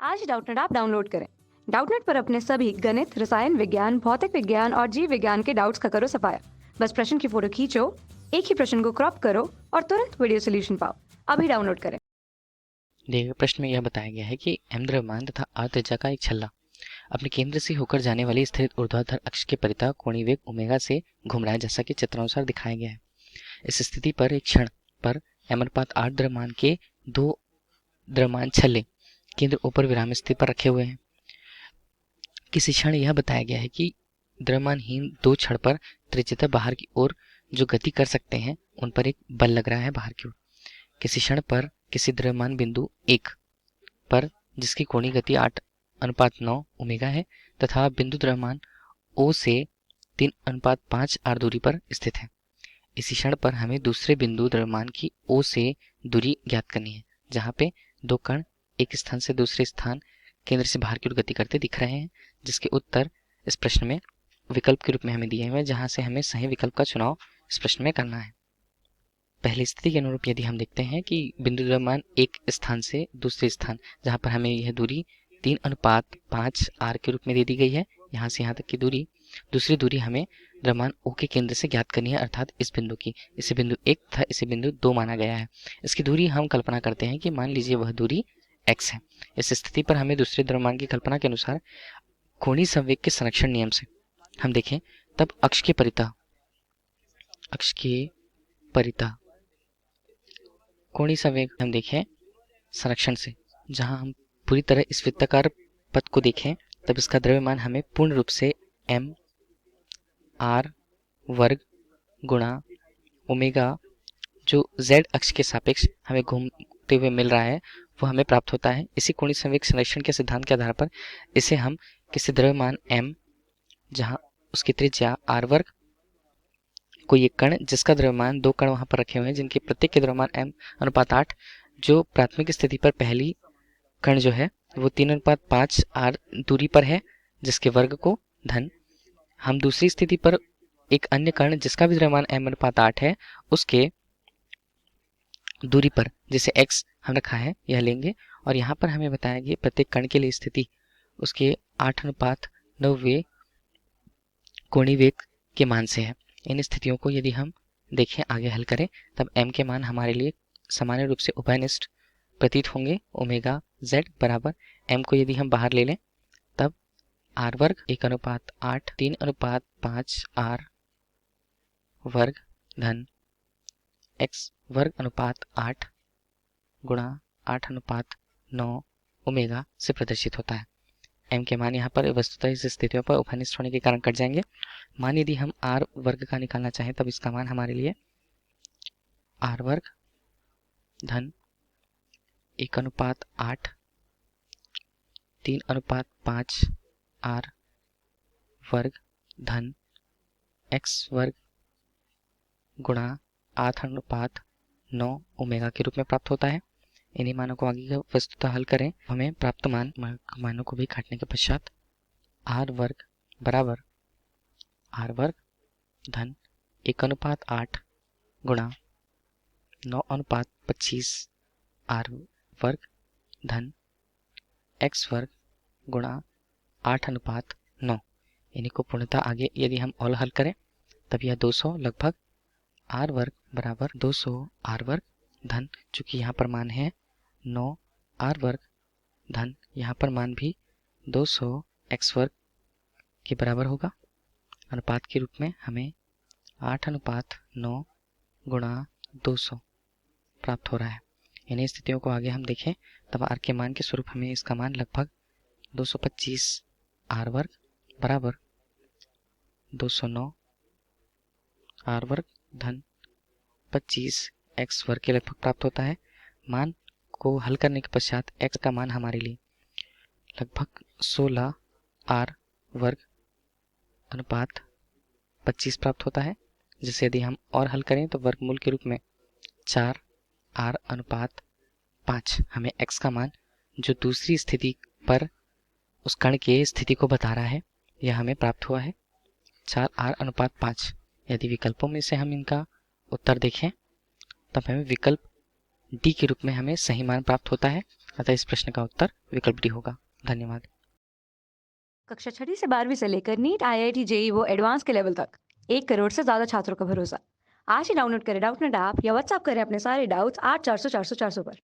आज Doubtnut app download करें। Doubtnut पर अपने सभी गणित, रसायन विज्ञान, भौतिक विज्ञान और जीव विज्ञान के डाउट्स का करो सफाया। बस प्रश्न की फोटो खींचो, एक ही प्रश्न को क्रॉप करो और तुरंत वीडियो सोल्यूशन पाओ। अभी डाउनलोड करें। दिए गए प्रश्न में यह बताया गया है कि m द्रव्यमान तथा r त्रिज्या का एक छल्ला अपने केंद्र से होकर जाने वाली स्थिर ऊर्ध्वाधर अक्ष के परितः कोणीय वेग ओमेगा से घूम रहा है, जैसा कि चित्रानुसार दिखाया गया है। इस स्थिति पर एक क्षण पर m/r द्रव्यमान के दो द्रव्यमान छल्ले केंद्र ऊपर विराम स्थिति पर रखे हुए हैं। किसी क्षण यह बताया गया है कि द्रव्यमानहीन दो छड़ पर त्रिज्यतः बाहर की ओर जो गति कर सकते हैं उन पर एक बल लग रहा है बाहर की ओर। किसी क्षण पर किसी द्रव्यमान बिंदु 1 पर जिसकी कोणीय गति 8:9 ओमेगा है तथा बिंदु द्रव्यमान O से 3:5 r दूरी पर स्थित है। इसी क्षण पर हमें दूसरे बिंदु द्रव्यमान की O से दूरी ज्ञात करनी है, जहाँ पे दो कण एक स्थान से दूसरे स्थान केंद्र से बाहर की ओर गति करते दिख रहे हैं, जिसके उत्तर इस प्रश्न में विकल्प के रूप में हमें दिए हुए हैं, जहाँ से हमें सही विकल्प का चुनाव इस प्रश्न में करना है। पहली स्थिति के अनुरूप यदि हम देखते हैं कि बिंदु द्रव्यमान एक स्थान से दूसरे स्थान, जहाँ पर हमें यह दूरी 3:5 r के रूप में दे दी गई है, यहाँ से यहाँ तक की दूरी, दूसरी दूरी हमें द्रव्यमान O के केंद्र से ज्ञात करनी है, अर्थात इस बिंदु की। इसे बिंदु 1 तथा इसे बिंदु 2 माना गया है। इसकी दूरी हम कल्पना करते हैं कि मान लीजिए वह दूरी x है। इस स्थिति पर हमें दूसरे द्रव्यमान की कल्पना के अनुसार कोणीय संवेग के संरक्षण नियम से हम देखें तब अक्ष के परितः कोणीय संवेग हम देखें संरक्षण से, जहां हम पूरी तरह इस वृत्ताकार पथ को देखें तब इसका द्रव्यमान हमें पूर्ण रूप से m r वर्ग गुणा ओमेगा जो z अक्ष के सापेक्ष हमें घूमते हुए मिल रहा है वो हमें प्राप्त होता है। इसी कोणीय संवेग संरक्षण के सिद्धांत के आधार पर इसे हम किसी द्रव्यमान m जहां उसकी त्रिज्या r वर्ग, कोई एक कण जिसका द्रव्यमान दो कण वहां पर रखे हुए हैं जिनके प्रत्येक के द्रव्यमान m/8, जो प्राथमिक स्थिति पर पहली कण जो है वो 3:5 r दूरी पर है जिसके वर्ग को धन हम दूसरी स्थिति पर एक अन्य कण जिसका भी द्रव्यमान m/8 है उसके दूरी पर जिसे x हम रखा है यह लेंगे, और यहाँ पर हमें बताया गया प्रत्येक कण के लिए स्थिति उसके 8:9 कोणीय वेग के मान से है। इन स्थितियों को यदि हम देखें आगे हल करें तब m के मान हमारे लिए सामान्य रूप से उभयनिष्ठ प्रतीत होंगे। ओमेगा z बराबर m को यदि हम बाहर ले लें तब r वर्ग 1:8 3:5 r वर्ग धन x वर्ग अनुपात 8 गुणा 8:9 ओमेगा से प्रदर्शित होता है। m के मान यहाँ पर वस्तुतः इस स्थितियों पर उभयनिष्ठ होने के कारण कट जाएंगे। मान यदि हम r वर्ग का निकालना चाहें तब इसका मान हमारे लिए r वर्ग धन 1:8 3:5 r वर्ग धन x वर्ग गुणा 8:9 ओमेगा के रूप में प्राप्त होता है। इन्हीं मानों को आगे वस्तुतः हल करें, हमें प्राप्त मानों को भी काटने के पश्चात r वर्ग बराबर r वर्ग धन 1:8 गुणा 9:25 r वर्ग धन x वर्ग गुणा 8:9। इन्हीं को पूर्णतः आगे यदि हम और हल करें तब यह 200 लगभग r वर्ग बराबर 200 r वर्ग धन, चूंकि यहाँ पर मान है 9 r वर्ग धन यहाँ पर मान भी 200 x वर्ग के बराबर होगा। अनुपात के रूप में हमें 8:9 गुणा 200 प्राप्त हो रहा है। इन्हीं स्थितियों को आगे हम देखें तब r के मान के स्वरूप हमें इसका मान लगभग 225 r वर्ग बराबर 209 r वर्ग धन 25 x वर्ग के लगभग प्राप्त होता है। मान को हल करने के पश्चात x का मान हमारे लिए लगभग 16 r वर्ग अनुपात 25 प्राप्त होता है, जिसे यदि हम और हल करें तो वर्गमूल के रूप में 4 r अनुपात 5 हमें x का मान जो दूसरी स्थिति पर उस कण के स्थिति को बता रहा है यह हमें प्राप्त हुआ है 4 r अनुपात 5। यदि विकल्पों में से हम इनका उत्तर देखें तब हमें विकल्प डी के रूप में हमें सही मान प्राप्त होता है। अतः इस प्रश्न का उत्तर विकल्प डी होगा। धन्यवाद। कक्षा 6वीं से 12वीं से लेकर नीट, IIT, JEE वो एडवांस के लेवल तक 1 करोड़ से ज्यादा छात्रों का भरोसा। आज ही डाउनलोड करें डाउटनेट ऐप या व्हाट्सएप करें अपने सारे डाउट्स 8400 400 400 पर।